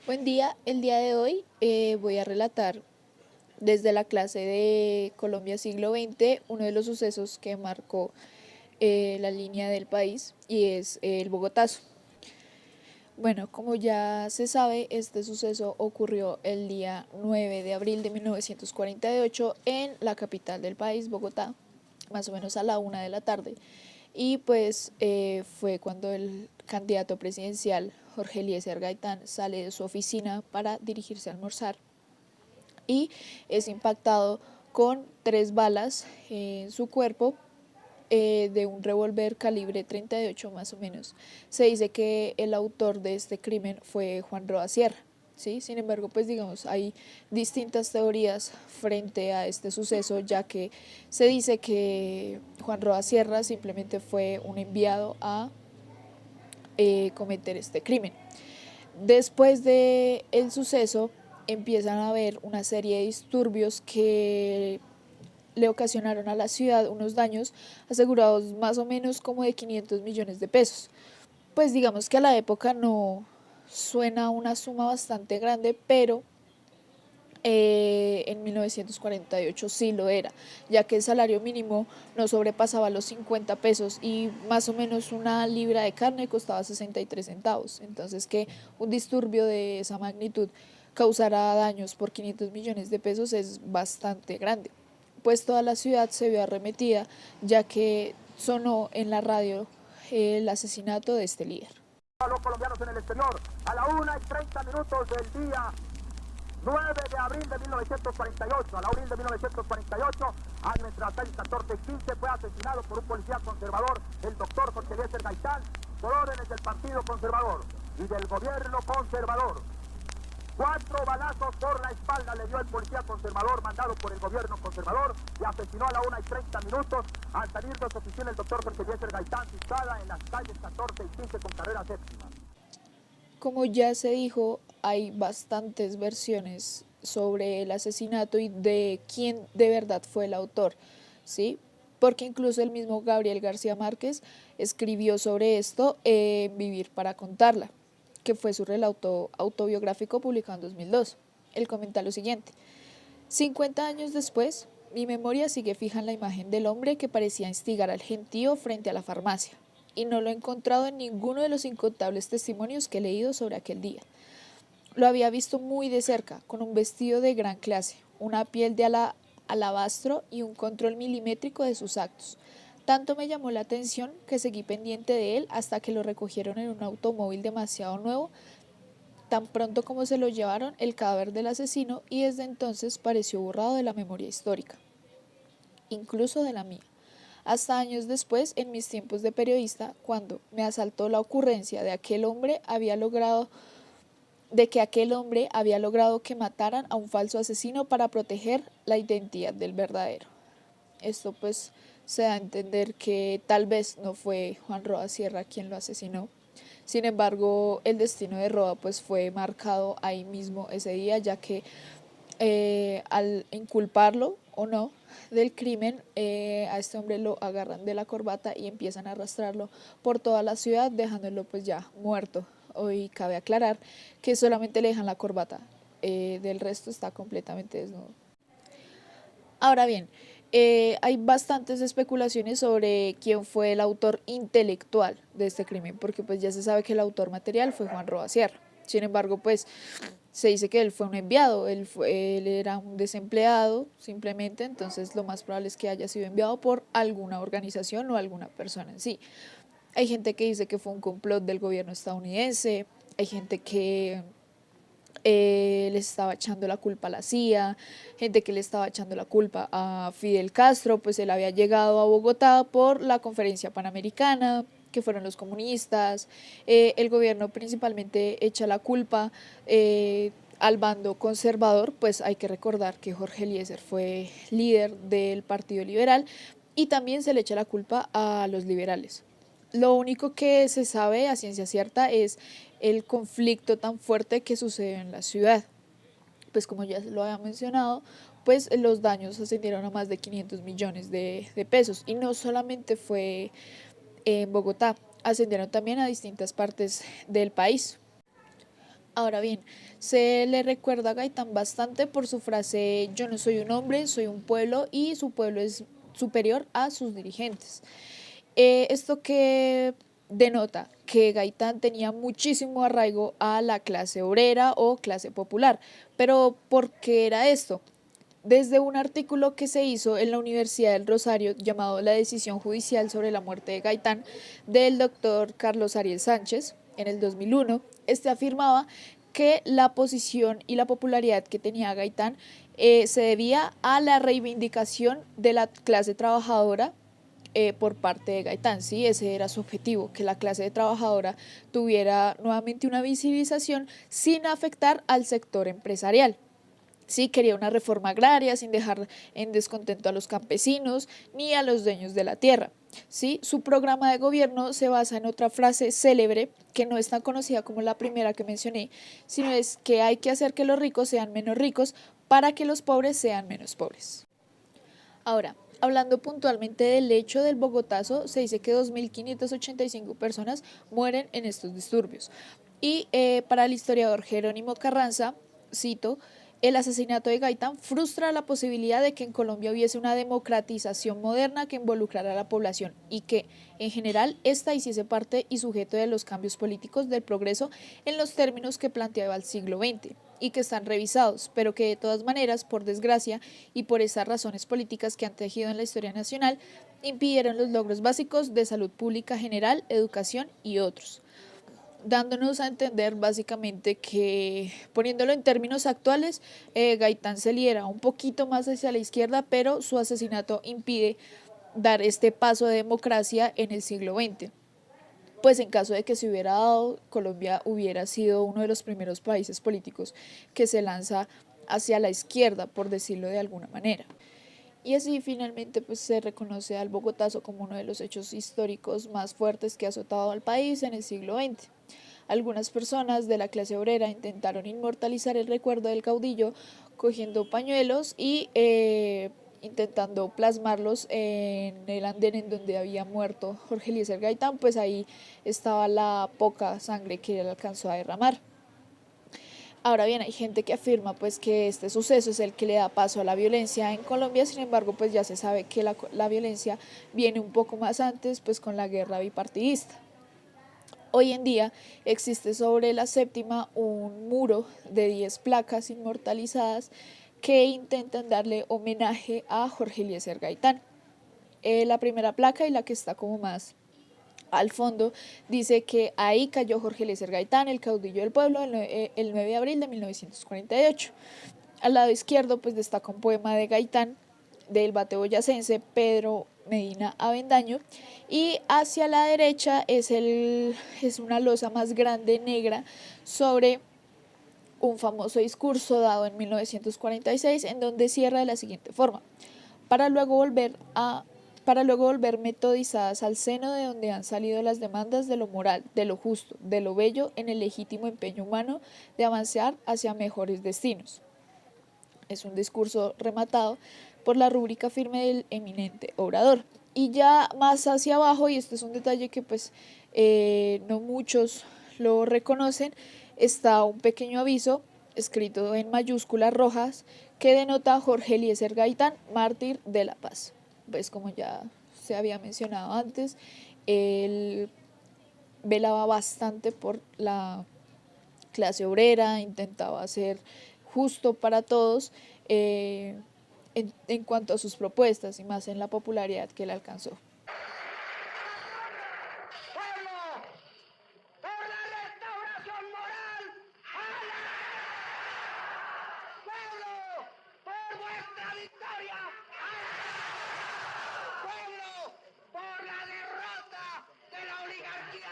Buen día, el día de hoy voy a relatar desde la clase de Colombia siglo XX uno de los sucesos que marcó la línea del país y es el Bogotazo. Bueno, como ya se sabe, este suceso ocurrió el día 9 de abril de 1948 en la capital del país, Bogotá, más o menos a la 1 de la tarde. Y pues fue cuando el candidato presidencial Jorge Eliezer Gaitán sale de su oficina para dirigirse a almorzar y es impactado con 3 balas en su cuerpo de un revólver calibre 38 más o menos. Se dice que el autor de este crimen fue Juan Roa Sierra. ¿Sí? Sin embargo, pues digamos, hay distintas teorías frente a este suceso, ya que se dice que Juan Roa Sierra simplemente fue un enviado a cometer este crimen. Después del suceso empiezan a haber una serie de disturbios que le ocasionaron a la ciudad unos daños asegurados más o menos como de 500 millones de pesos. Pues digamos que a la época no suena una suma bastante grande, pero en 1948 sí lo era, ya que el salario mínimo no sobrepasaba los 50 pesos y más o menos una libra de carne costaba 63 centavos. Entonces que un disturbio de esa magnitud causara daños por 500 millones de pesos es bastante grande. Pues toda la ciudad se vio arremetida, ya que sonó en la radio el asesinato de este líder. Los colombianos en el exterior, a la 1:30 del día 9 de abril de 1948, a la abril de 1948, año entre las 6:14 y 15, fue asesinado por un policía conservador, el doctor Jorge Eliezer Gaitán, por órdenes del Partido Conservador y del gobierno conservador. 4 balazos por la espalda le dio el policía conservador mandado por el gobierno conservador y asesinó a la 1:30 al salir de su oficina el doctor Jorge Eliezer Gaitán, situada en las calles 14 y 15 con carrera séptima. Como ya se dijo, hay bastantes versiones sobre el asesinato y de quién de verdad fue el autor, ¿sí? Porque incluso el mismo Gabriel García Márquez escribió sobre esto en Vivir para contarla, que fue su relato autobiográfico publicado en 2002. Él comenta lo siguiente: 50 años después, mi memoria sigue fija en la imagen del hombre que parecía instigar al gentío frente a la farmacia, y no lo he encontrado en ninguno de los incontables testimonios que he leído sobre aquel día. Lo había visto muy de cerca, con un vestido de gran clase, una piel de alabastro y un control milimétrico de sus actos. Tanto me llamó la atención que seguí pendiente de él hasta que lo recogieron en un automóvil demasiado nuevo. Tan pronto como se lo llevaron, el cadáver del asesino, y desde entonces pareció borrado de la memoria histórica, incluso de la mía. Hasta años después, en mis tiempos de periodista, cuando me asaltó la ocurrencia de que aquel hombre había logrado que mataran a un falso asesino para proteger la identidad del verdadero. Esto pues se da a entender que tal vez no fue Juan Roa Sierra quien lo asesinó. Sin embargo, el destino de Roa pues fue marcado ahí mismo ese día, ya que al inculparlo o no del crimen, a este hombre lo agarran de la corbata y empiezan a arrastrarlo por toda la ciudad, dejándolo pues ya muerto. Hoy cabe aclarar que solamente le dejan la corbata, del resto está completamente desnudo. Ahora bien, hay bastantes especulaciones sobre quién fue el autor intelectual de este crimen, porque pues ya se sabe que el autor material fue Juan Roa Sierra. Sin embargo, pues se dice que él fue un enviado, él era un desempleado simplemente, entonces lo más probable es que haya sido enviado por alguna organización o alguna persona en sí. Hay gente que dice que fue un complot del gobierno estadounidense, hay gente que le estaba echando la culpa a la CIA, gente que le estaba echando la culpa a Fidel Castro, pues él había llegado a Bogotá por la conferencia panamericana, que fueron los comunistas. El gobierno principalmente echa la culpa al bando conservador, pues hay que recordar que Jorge Eliezer fue líder del Partido Liberal, y también se le echa la culpa a los liberales. Lo único que se sabe a ciencia cierta es el conflicto tan fuerte que sucede en la ciudad. Pues como ya lo había mencionado, pues los daños ascendieron a más de 500 millones de pesos. Y no solamente fue en Bogotá, ascendieron también a distintas partes del país. Ahora bien, se le recuerda a Gaitán bastante por su frase yo no soy un hombre, soy un pueblo y su pueblo es superior a sus dirigentes. Esto que denota que Gaitán tenía muchísimo arraigo a la clase obrera o clase popular. Pero ¿por qué era esto? Desde un artículo que se hizo en la Universidad del Rosario llamado La decisión judicial sobre la muerte de Gaitán del doctor Carlos Ariel Sánchez en el 2001, este afirmaba que la posición y la popularidad que tenía Gaitán se debía a la reivindicación de la clase trabajadora por parte de Gaitán, ¿sí? Ese era su objetivo, que la clase trabajadora tuviera nuevamente una visibilización sin afectar al sector empresarial. Sí, quería una reforma agraria sin dejar en descontento a los campesinos ni a los dueños de la tierra. Sí, su programa de gobierno se basa en otra frase célebre que no es tan conocida como la primera que mencioné, sino es que hay que hacer que los ricos sean menos ricos para que los pobres sean menos pobres. Ahora, hablando puntualmente del hecho del Bogotazo, se dice que 2.585 personas mueren en estos disturbios. Y para el historiador Jerónimo Carranza, cito, el asesinato de Gaitán frustra la posibilidad de que en Colombia hubiese una democratización moderna que involucrara a la población y que, en general, ésta hiciese parte y sujeto de los cambios políticos del progreso en los términos que planteaba el siglo XX y que están revisados, pero que de todas maneras, por desgracia y por esas razones políticas que han tejido en la historia nacional, impidieron los logros básicos de salud pública general, educación y otros, dándonos a entender básicamente que, poniéndolo en términos actuales, Gaitán se lidera un poquito más hacia la izquierda, pero su asesinato impide dar este paso de democracia en el siglo XX. Pues en caso de que se hubiera dado, Colombia hubiera sido uno de los primeros países políticos que se lanza hacia la izquierda, por decirlo de alguna manera. Y así finalmente pues se reconoce al Bogotazo como uno de los hechos históricos más fuertes que ha azotado al país en el siglo XX. Algunas personas de la clase obrera intentaron inmortalizar el recuerdo del caudillo cogiendo pañuelos y intentando plasmarlos en el andén en donde había muerto Jorge Eliezer Gaitán, pues ahí estaba la poca sangre que él alcanzó a derramar. Ahora bien, hay gente que afirma pues que este suceso es el que le da paso a la violencia en Colombia, sin embargo pues ya se sabe que la violencia viene un poco más antes pues con la guerra bipartidista. Hoy en día existe sobre la séptima un muro de 10 placas inmortalizadas que intentan darle homenaje a Jorge Eliezer Gaitán. La primera placa y la que está como más al fondo dice que ahí cayó Jorge Eliezer Gaitán, el caudillo del pueblo, el 9 de abril de 1948. Al lado izquierdo pues destaca un poema de Gaitán del bate boyacense Pedro Medina Avendaño, y hacia la derecha es una losa más grande negra sobre un famoso discurso dado en 1946 en donde cierra de la siguiente forma: para luego volver metodizadas al seno de donde han salido las demandas de lo moral, de lo justo, de lo bello, en el legítimo empeño humano de avanzar hacia mejores destinos. Es un discurso rematado por la rúbrica firme del eminente orador. Y ya más hacia abajo, y este es un detalle que pues no muchos lo reconocen, está un pequeño aviso escrito en mayúsculas rojas que denota a Jorge Eliezer Gaitán, mártir de la paz. Pues como ya se había mencionado antes, él velaba bastante por la clase obrera, intentaba ser justo para todos en cuanto a sus propuestas y más en la popularidad que él alcanzó. ¡Pueblo! ¡Por la restauración moral! ¡Pueblo! ¡Por vuestra victoria! ¡Pueblo! ¡Por la derrota de la oligarquía!